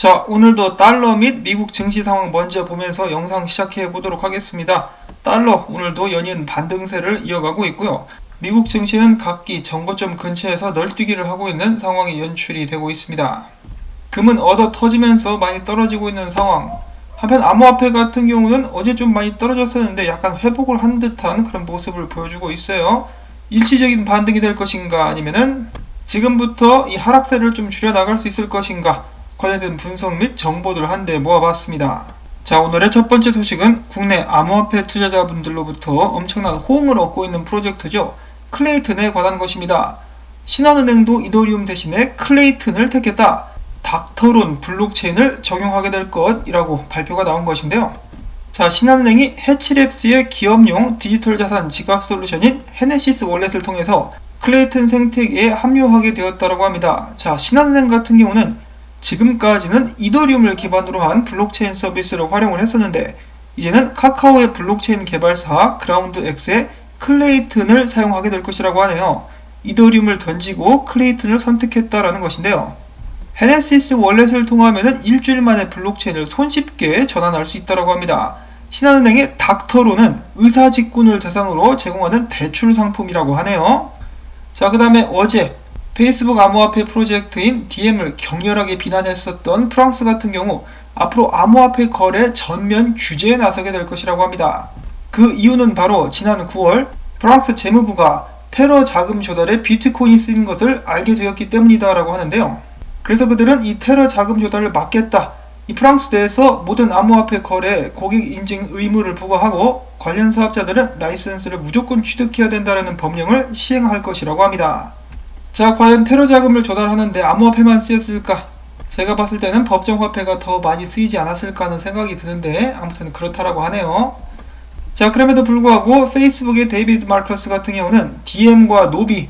자, 오늘도 달러 및 미국 증시 상황 먼저 보면서 영상 시작해 보도록 하겠습니다. 달러 오늘도 연이은 반등세를 이어가고 있고요. 미국 증시는 각기 정고점 근처에서 널뛰기를 하고 있는 상황이 연출이 되고 있습니다. 금은 얻어 터지면서 많이 떨어지고 있는 상황. 한편 암호화폐 같은 경우는 어제 좀 많이 떨어졌었는데 약간 회복을 한 듯한 그런 모습을 보여주고 있어요. 일시적인 반등이 될 것인가, 아니면은 지금부터 이 하락세를 좀 줄여나갈 수 있을 것인가, 관련된 분석 및 정보들 한데 모아봤습니다. 자, 오늘의 첫 번째 소식은 국내 암호화폐 투자자분들로부터 엄청난 호응을 얻고 있는 프로젝트죠. 클레이튼에 관한 것입니다. 신한은행도 이더리움 대신에 클레이튼을 택했다. 닥터론 블록체인을 적용하게 될 것이라고 발표가 나온 것인데요. 자, 신한은행이 해치랩스의 기업용 디지털 자산 지갑 솔루션인 헤네시스 월렛을 통해서 클레이튼 생태계에 합류하게 되었다고 합니다. 자, 신한은행 같은 경우는 지금까지는 이더리움을 기반으로 한 블록체인 서비스를 활용을 했었는데, 이제는 카카오의 블록체인 개발사 그라운드X의 클레이튼을 사용하게 될 것이라고 하네요. 이더리움을 던지고 클레이튼을 선택했다라는 것인데요. 헤네시스 월렛을 통하면 일주일 만에 블록체인을 손쉽게 전환할 수 있다고 합니다. 신한은행의 닥터로는 의사직군을 대상으로 제공하는 대출 상품이라고 하네요. 자, 그 다음에 어제 페이스북 암호화폐 프로젝트인 DM을 격렬하게 비난했었던 프랑스 같은 경우 앞으로 암호화폐 거래 전면 규제에 나서게 될 것이라고 합니다. 그 이유는 바로 지난 9월 프랑스 재무부가 테러 자금 조달에 비트코인이 쓰인 것을 알게 되었기 때문이다 라고 하는데요. 그래서 그들은 이 테러 자금 조달을 막겠다, 이 프랑스 내에서 모든 암호화폐 거래에 고객 인증 의무를 부과하고 관련 사업자들은 라이선스를 무조건 취득해야 된다는 법령을 시행할 것이라고 합니다. 자, 과연 테러 자금을 조달하는데 암호화폐만 쓰였을까? 제가 봤을 때는 법정화폐가 더 많이 쓰이지 않았을까 하는 생각이 드는데, 아무튼 그렇다라고 하네요. 자, 그럼에도 불구하고 페이스북의 데이비드 마커스 같은 경우는 DM과 노비,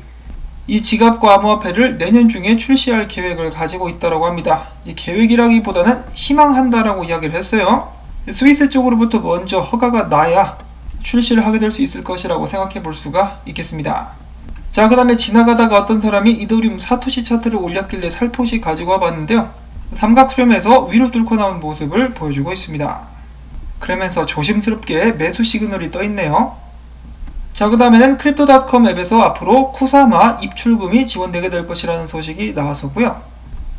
이 지갑과 암호화폐를 내년 중에 출시할 계획을 가지고 있다고 합니다. 이 계획이라기보다는 희망한다라고 이야기를 했어요. 스위스 쪽으로부터 먼저 허가가 나야 출시를 하게 될 수 있을 것이라고 생각해 볼 수가 있겠습니다. 자, 그 다음에 지나가다가 어떤 사람이 이더리움 사토시 차트를 올렸길래 살포시 가지고 와봤는데요. 삼각수렴에서 위로 뚫고 나온 모습을 보여주고 있습니다. 그러면서 조심스럽게 매수 시그널이 떠있네요. 자, 그 다음에는 크립토닷컴 앱에서 앞으로 쿠사마 입출금이 지원되게 될 것이라는 소식이 나왔었고요.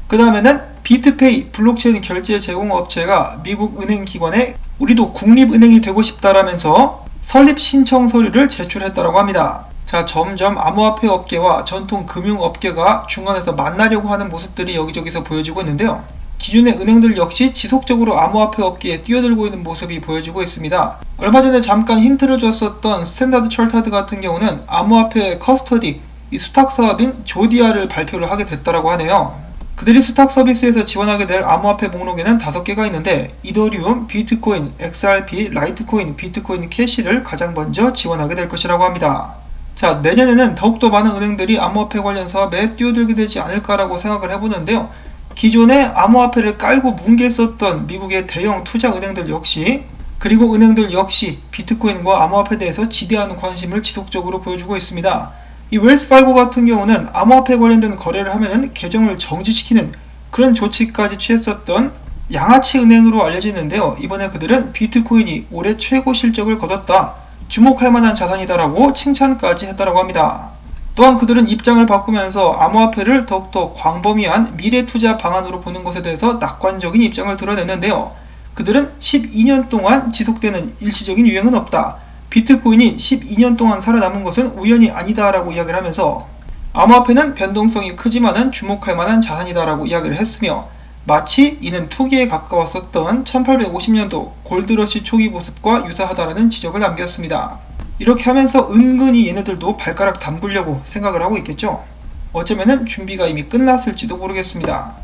그 다음에는 비트페이 블록체인 결제 제공 업체가 미국 은행 기관에 우리도 국립은행이 되고 싶다라면서 설립 신청 서류를 제출했다고 합니다. 자, 점점 암호화폐 업계와 전통 금융업계가 중간에서 만나려고 하는 모습들이 여기저기서 보여지고 있는데요. 기존의 은행들 역시 지속적으로 암호화폐 업계에 뛰어들고 있는 모습이 보여지고 있습니다. 얼마 전에 잠깐 힌트를 줬었던 스탠다드 찰터드 같은 경우는 암호화폐 커스터디, 이 수탁 사업인 조디아를 발표를 하게 됐다고 하네요. 그들이 수탁 서비스에서 지원하게 될 암호화폐 목록에는 5개가 있는데, 이더리움, 비트코인, XRP, 라이트코인, 비트코인 캐시를 가장 먼저 지원하게 될 것이라고 합니다. 자, 내년에는 더욱더 많은 은행들이 암호화폐 관련 사업에 뛰어들게 되지 않을까라고 생각을 해보는데요. 기존에 암호화폐를 깔고 뭉개었던 미국의 대형 투자 은행들 역시, 그리고 은행들 역시 비트코인과 암호화폐에 대해서 지대한 관심을 지속적으로 보여주고 있습니다. 이 웰스파고 같은 경우는 암호화폐 관련된 거래를 하면 계정을 정지시키는 그런 조치까지 취했었던 양아치 은행으로 알려지는데요. 이번에 그들은 비트코인이 올해 최고 실적을 거뒀다, 주목할 만한 자산이다라고 칭찬까지 했다고 합니다. 또한 그들은 입장을 바꾸면서 암호화폐를 더욱더 광범위한 미래 투자 방안으로 보는 것에 대해서 낙관적인 입장을 드러냈는데요. 그들은 12년 동안 지속되는 일시적인 유행은 없다, 비트코인이 12년 동안 살아남은 것은 우연이 아니다라고 이야기를 하면서 암호화폐는 변동성이 크지만은 주목할 만한 자산이다라고 이야기를 했으며, 마치 이는 투기에 가까웠었던 1850년도 골드러시 초기 모습과 유사하다라는 지적을 남겼습니다. 이렇게 하면서 은근히 얘네들도 발가락 담그려고 생각을 하고 있겠죠. 어쩌면은 준비가 이미 끝났을지도 모르겠습니다.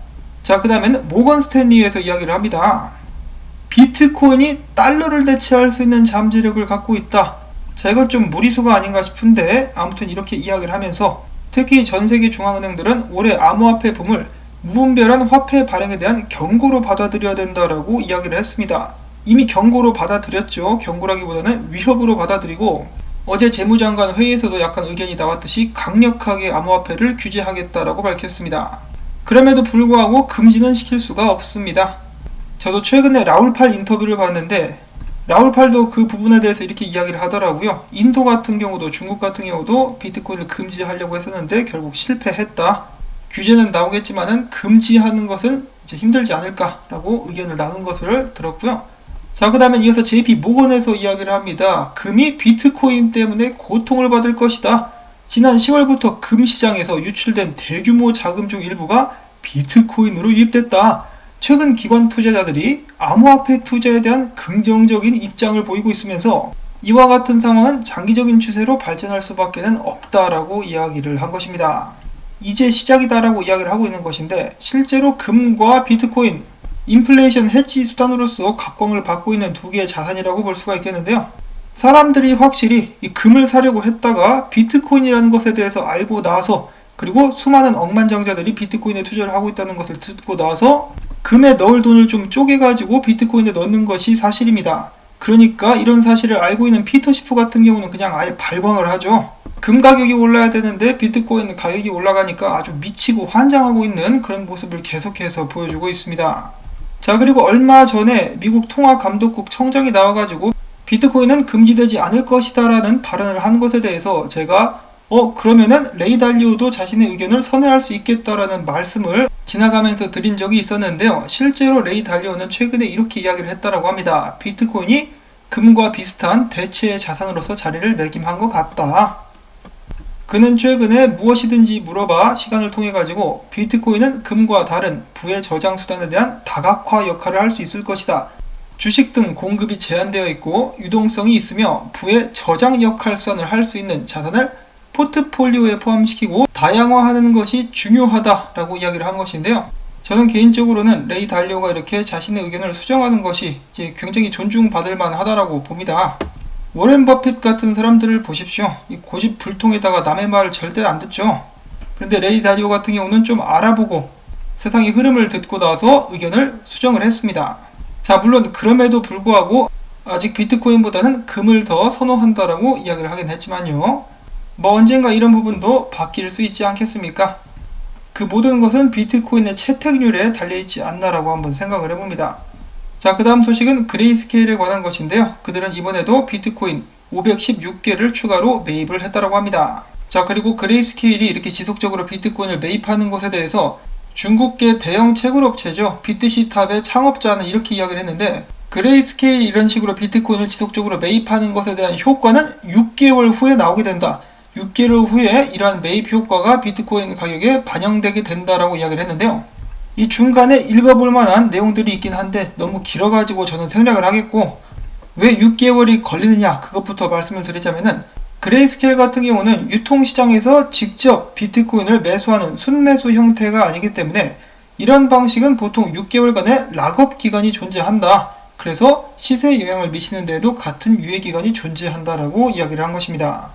자, 그 다음에는 모건 스탠리에서 이야기를 합니다. 비트코인이 달러를 대체할 수 있는 잠재력을 갖고 있다. 자, 이건 좀 무리수가 아닌가 싶은데, 아무튼 이렇게 이야기를 하면서 특히 전세계 중앙은행들은 올해 암호화폐 붐을 무분별한 화폐 발행에 대한 경고로 받아들여야 된다라고 이야기를 했습니다. 이미 경고로 받아들였죠. 경고라기보다는 위협으로 받아들이고, 어제 재무장관 회의에서도 약간 의견이 나왔듯이 강력하게 암호화폐를 규제하겠다라고 밝혔습니다. 그럼에도 불구하고 금지는 시킬 수가 없습니다. 저도 최근에 라울팔 인터뷰를 봤는데 라울팔도 그 부분에 대해서 이렇게 이야기를 하더라고요. 인도 같은 경우도 중국 같은 경우도 비트코인을 금지하려고 했었는데 결국 실패했다. 규제는 나오겠지만은 금지하는 것은 이제 힘들지 않을까라고 의견을 나눈 것을 들었고요. 자, 그 다음에 이어서 JP 모건에서 이야기를 합니다. 금이 비트코인 때문에 고통을 받을 것이다. 지난 10월부터 금 시장에서 유출된 대규모 자금 중 일부가 비트코인으로 유입됐다. 최근 기관 투자자들이 암호화폐 투자에 대한 긍정적인 입장을 보이고 있으면서 이와 같은 상황은 장기적인 추세로 발전할 수밖에는 없다라고 이야기를 한 것입니다. 이제 시작이다라고 이야기를 하고 있는 것인데 실제로 금과 비트코인, 인플레이션 해지 수단으로서 각광을 받고 있는 두 개의 자산이라고 볼 수가 있겠는데요. 사람들이 확실히 이 금을 사려고 했다가 비트코인이라는 것에 대해서 알고 나서 그리고 수많은 억만장자들이 비트코인에 투자를 하고 있다는 것을 듣고 나서 금에 넣을 돈을 좀 쪼개가지고 비트코인에 넣는 것이 사실입니다. 그러니까 이런 사실을 알고 있는 피터 시프 같은 경우는 그냥 아예 발광을 하죠. 금 가격이 올라야 되는데 비트코인 가격이 올라가니까 아주 미치고 환장하고 있는 그런 모습을 계속해서 보여주고 있습니다. 자, 그리고 얼마 전에 미국 통화감독국 청장이 나와가지고 비트코인은 금지되지 않을 것이다 라는 발언을 한 것에 대해서 제가 그러면은 레이 달리오도 자신의 의견을 선회할 수 있겠다라는 말씀을 지나가면서 드린 적이 있었는데요. 실제로 레이 달리오는 최근에 이렇게 이야기를 했다라고 합니다. 비트코인이 금과 비슷한 대체의 자산으로서 자리를 매김한 것 같다. 그는 최근에 무엇이든지 물어봐 시간을 통해 가지고 비트코인은 금과 다른 부의 저장 수단에 대한 다각화 역할을 할 수 있을 것이다. 주식 등 공급이 제한되어 있고 유동성이 있으며 부의 저장 역할 수단을 할 수 있는 자산을 포트폴리오에 포함시키고 다양화하는 것이 중요하다라고 이야기를 한 것인데요. 저는 개인적으로는 레이 달리오가 이렇게 자신의 의견을 수정하는 것이 이제 굉장히 존중받을 만하다라고 봅니다. 워렌 버핏 같은 사람들을 보십시오. 이 고집불통에다가 남의 말을 절대 안 듣죠. 그런데 레이 달리오 같은 경우는 좀 알아보고 세상의 흐름을 듣고 나서 의견을 수정을 했습니다. 자, 물론 그럼에도 불구하고 아직 비트코인보다는 금을 더 선호한다라고 이야기를 하긴 했지만요. 뭐 언젠가 이런 부분도 바뀔 수 있지 않겠습니까? 그 모든 것은 비트코인의 채택률에 달려있지 않나라고 한번 생각을 해봅니다. 자, 그 다음 소식은 그레이스케일에 관한 것인데요. 그들은 이번에도 비트코인 516개를 추가로 매입을 했다라고 합니다. 자, 그리고 그레이스케일이 이렇게 지속적으로 비트코인을 매입하는 것에 대해서 중국계 대형 채굴업체죠. 비트시탑의 창업자는 이렇게 이야기를 했는데 그레이스케일이 이런 식으로 비트코인을 지속적으로 매입하는 것에 대한 효과는 6개월 후에 나오게 된다. 6개월 후에 이러한 매입 효과가 비트코인 가격에 반영되게 된다라고 이야기를 했는데요. 이 중간에 읽어볼 만한 내용들이 있긴 한데 너무 길어가지고 저는 생략을 하겠고 왜 6개월이 걸리느냐 그것부터 말씀을 드리자면은 그레이스케일 같은 경우는 유통시장에서 직접 비트코인을 매수하는 순매수 형태가 아니기 때문에 이런 방식은 보통 6개월간의 락업 기간이 존재한다. 그래서 시세에 영향을 미치는 데에도 같은 유예 기간이 존재한다라고 이야기를 한 것입니다.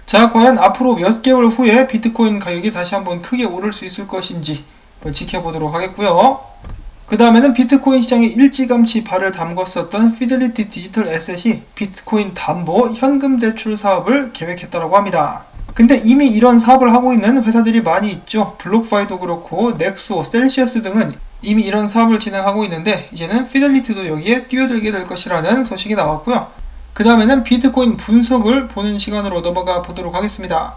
자, 과연 앞으로 몇 개월 후에 비트코인 가격이 다시 한번 크게 오를 수 있을 것인지 지켜보도록 하겠고요. 그 다음에는 비트코인 시장에 일찌감치 발을 담궜었던 피델리티 디지털 에셋이 비트코인 담보 현금 대출 사업을 계획했다고 합니다. 근데 이미 이런 사업을 하고 있는 회사들이 많이 있죠. 블록파이도 그렇고 넥소, 셀시어스 등은 이미 이런 사업을 진행하고 있는데 이제는 피델리티도 여기에 뛰어들게 될 것이라는 소식이 나왔고요. 그 다음에는 비트코인 분석을 보는 시간으로 넘어가 보도록 하겠습니다.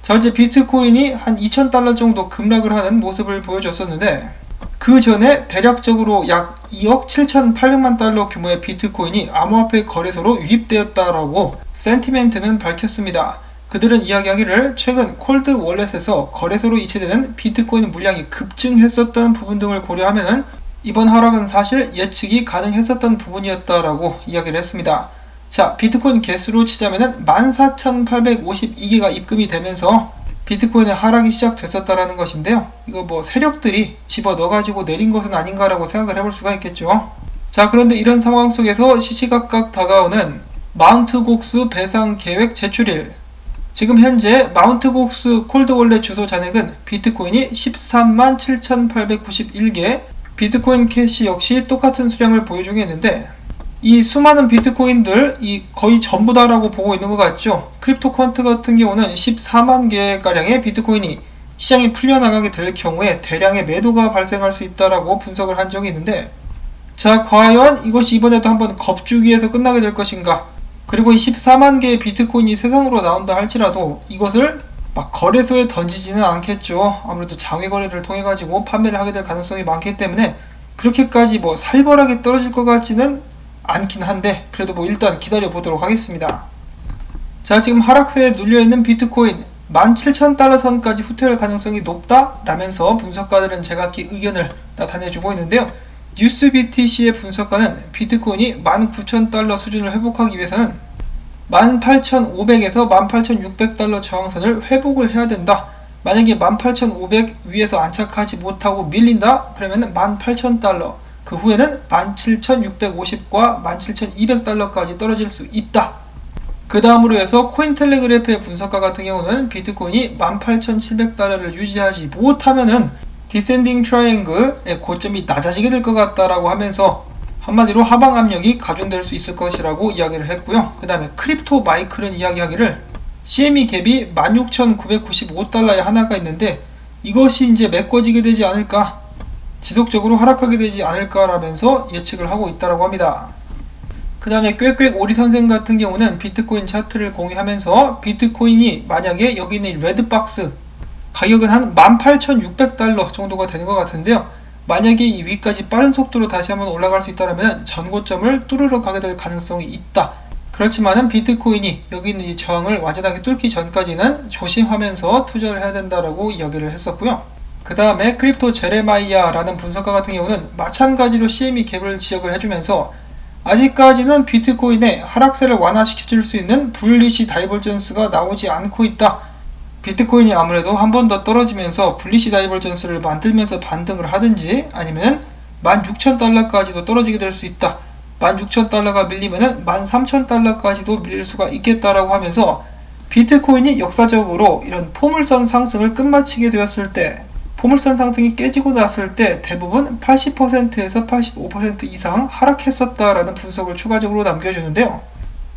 자, 이제 비트코인이 한 2,000달러 정도 급락을 하는 모습을 보여줬었는데 그 전에 대략적으로 약 2억 7,800만 달러 규모의 비트코인이 암호화폐 거래소로 유입되었다라고 센티멘트는 밝혔습니다. 그들은 이야기하기를 최근 콜드 월렛에서 거래소로 이체되는 비트코인 물량이 급증했었던 부분 등을 고려하면 이번 하락은 사실 예측이 가능했었던 부분이었다라고 이야기를 했습니다. 자, 비트코인 개수로 치자면은 14,852개가 입금이 되면서 비트코인의 하락이 시작됐었다라는 것인데요. 이거 뭐 세력들이 집어 넣어가지고 내린 것은 아닌가라고 생각을 해볼 수가 있겠죠. 자, 그런데 이런 상황 속에서 시시각각 다가오는 마운트 곡스 배상 계획 제출일. 지금 현재 마운트 곡스 콜드월렛 주소 잔액은 비트코인이 13만 7,891개, 비트코인 캐시 역시 똑같은 수량을 보여주고 있는데 이 수많은 비트코인들 이 거의 전부다라고 보고 있는 것 같죠. 크립토 퀀트 같은 경우는 14만 개가량의 비트코인이 시장이 풀려나가게 될 경우에 대량의 매도가 발생할 수 있다라고 분석을 한 적이 있는데, 자, 과연 이것이 이번에도 한번 겁주기에서 끝나게 될 것인가? 그리고 이 14만 개의 비트코인이 세상으로 나온다 할지라도 이것을 막 거래소에 던지지는 않겠죠. 아무래도 장외 거래를 통해 가지고 판매를 하게 될 가능성이 많기 때문에 그렇게까지 뭐 살벌하게 떨어질 것 같지는 않긴 한데, 그래도 뭐 일단 기다려 보도록 하겠습니다. 자, 지금 하락세에 눌려있는 비트코인 17,000달러 선까지 후퇴할 가능성이 높다 라면서 분석가들은 제각기 의견을 나타내주고 있는데요. 뉴스BTC의 분석가는 비트코인이 19,000달러 수준을 회복하기 위해서는 18,500에서 18,600달러 저항선을 회복을 해야 된다. 만약에 18,500 위에서 안착하지 못하고 밀린다? 그러면 18,000달러, 그 후에는 17,650과 17,200달러까지 떨어질 수 있다. 그 다음으로 해서 코인텔레그래프의 분석가 같은 경우는 비트코인이 18,700달러를 유지하지 못하면은 디센딩 트라이앵글의 고점이 낮아지게 될 것 같다라고 하면서 한마디로 하방 압력이 가중될 수 있을 것이라고 이야기를 했고요. 그 다음에 크립토 마이클은 이야기하기를 CME 갭이 16,995달러에 하나가 있는데 이것이 이제 메꿔지게 되지 않을까, 지속적으로 하락하게 되지 않을까라면서 예측을 하고 있다고 합니다. 그 다음에 꽥꽥 오리 선생 같은 경우는 비트코인 차트를 공유하면서 비트코인이 만약에 여기 있는 레드박스 가격은 한 18,600달러 정도가 되는 것 같은데요. 만약에 이 위까지 빠른 속도로 다시 한번 올라갈 수 있다면 전고점을 뚫으러 가게 될 가능성이 있다. 그렇지만은 비트코인이 여기 있는 이 저항을 완전하게 뚫기 전까지는 조심하면서 투자를 해야 된다라고 이야기를 했었고요. 그 다음에 크립토 제레마이아라는 분석가 같은 경우는 마찬가지로 CME 갭을 지적을 해주면서 아직까지는 비트코인의 하락세를 완화시켜줄 수 있는 불리시 다이버전스가 나오지 않고 있다. 비트코인이 아무래도 한 번 더 떨어지면서 불리시 다이버전스를 만들면서 반등을 하든지 아니면 16,000달러까지도 떨어지게 될 수 있다. 16,000달러가 밀리면은 13,000달러까지도 밀릴 수가 있겠다라고 하면서 비트코인이 역사적으로 이런 포물선 상승을 끝마치게 되었을 때, 포물선 상승이 깨지고 났을 때 대부분 80%에서 85% 이상 하락했었다라는 분석을 추가적으로 남겨주는데요.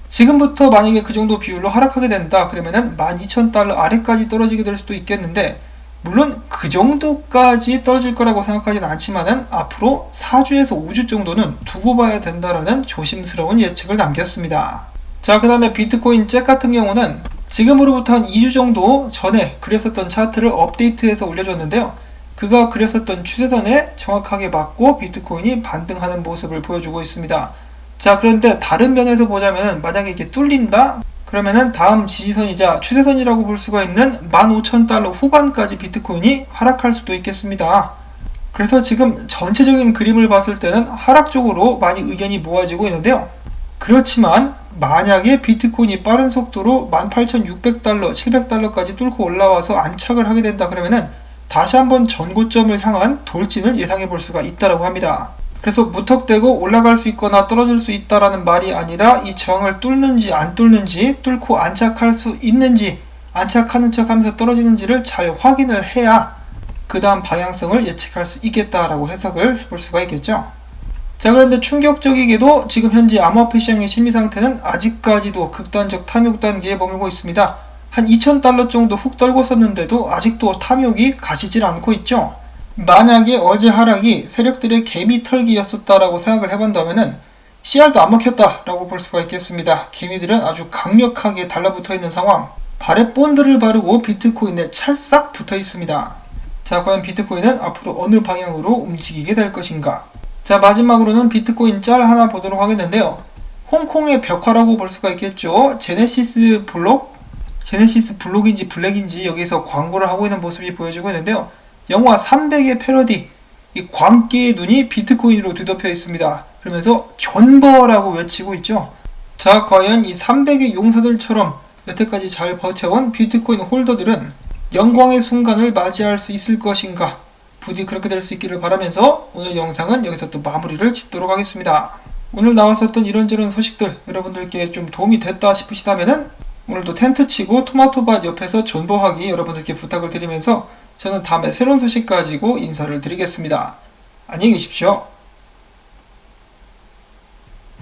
지금부터 만약에 그 정도 비율로 하락하게 된다 그러면은 12,000달러 아래까지 떨어지게 될 수도 있겠는데, 물론 그 정도까지 떨어질 거라고 생각하지는 않지만은 앞으로 4주에서 5주 정도는 두고 봐야 된다라는 조심스러운 예측을 남겼습니다. 자, 그 다음에 비트코인 잭 같은 경우는 지금으로부터 한 2주 정도 전에 그렸었던 차트를 업데이트해서 올려줬는데요. 그가 그렸었던 추세선에 정확하게 맞고 비트코인이 반등하는 모습을 보여주고 있습니다. 자, 그런데 다른 면에서 보자면 만약에 이게 뚫린다? 그러면은 다음 지지선이자 추세선이라고 볼 수가 있는 15,000달러 후반까지 비트코인이 하락할 수도 있겠습니다. 그래서 지금 전체적인 그림을 봤을 때는 하락 쪽으로 많이 의견이 모아지고 있는데요. 그렇지만 만약에 비트코인이 빠른 속도로 18,600달러, 700달러까지 뚫고 올라와서 안착을 하게 된다 그러면은 다시 한번 전고점을 향한 돌진을 예상해 볼 수가 있다고 합니다. 그래서 무턱대고 올라갈 수 있거나 떨어질 수 있다라는 말이 아니라 이 저항을 뚫는지 안 뚫는지, 뚫고 안착할 수 있는지, 안착하는 척 하면서 떨어지는지를 잘 확인을 해야 그 다음 방향성을 예측할 수 있겠다라고 해석을 해볼 수가 있겠죠. 자, 그런데 충격적이게도 지금 현재 암호화폐 시장의 심리 상태는 아직까지도 극단적 탐욕 단계에 머물고 있습니다. 한 2,000달러 정도 훅 떨궜었는데도 아직도 탐욕이 가시질 않고 있죠. 만약에 어제 하락이 세력들의 개미 털기였었다라고 생각을 해본다면은 CR도 안 먹혔다라고 볼 수가 있겠습니다. 개미들은 아주 강력하게 달라붙어 있는 상황, 발에 본드를 바르고 비트코인에 찰싹 붙어 있습니다. 자, 과연 비트코인은 앞으로 어느 방향으로 움직이게 될 것인가? 자, 마지막으로는 비트코인 짤 하나 보도록 하겠는데요. 홍콩의 벽화라고 볼 수가 있겠죠. 제네시스 블록인지 블랙인지 여기서 광고를 하고 있는 모습이 보여지고 있는데요. 영화 300의 패러디, 이 광기의 눈이 비트코인으로 뒤덮여 있습니다. 그러면서 존버라고 외치고 있죠. 자, 과연 이 300의 용사들처럼 여태까지 잘 버텨온 비트코인 홀더들은 영광의 순간을 맞이할 수 있을 것인가? 부디 그렇게 될 수 있기를 바라면서 오늘 영상은 여기서 또 마무리를 짓도록 하겠습니다. 오늘 나왔었던 이런저런 소식들 여러분들께 좀 도움이 됐다 싶으시다면은 오늘도 텐트 치고 토마토밭 옆에서 존버하기 여러분들께 부탁을 드리면서 저는 다음에 새로운 소식 가지고 인사를 드리겠습니다. 안녕히 계십시오.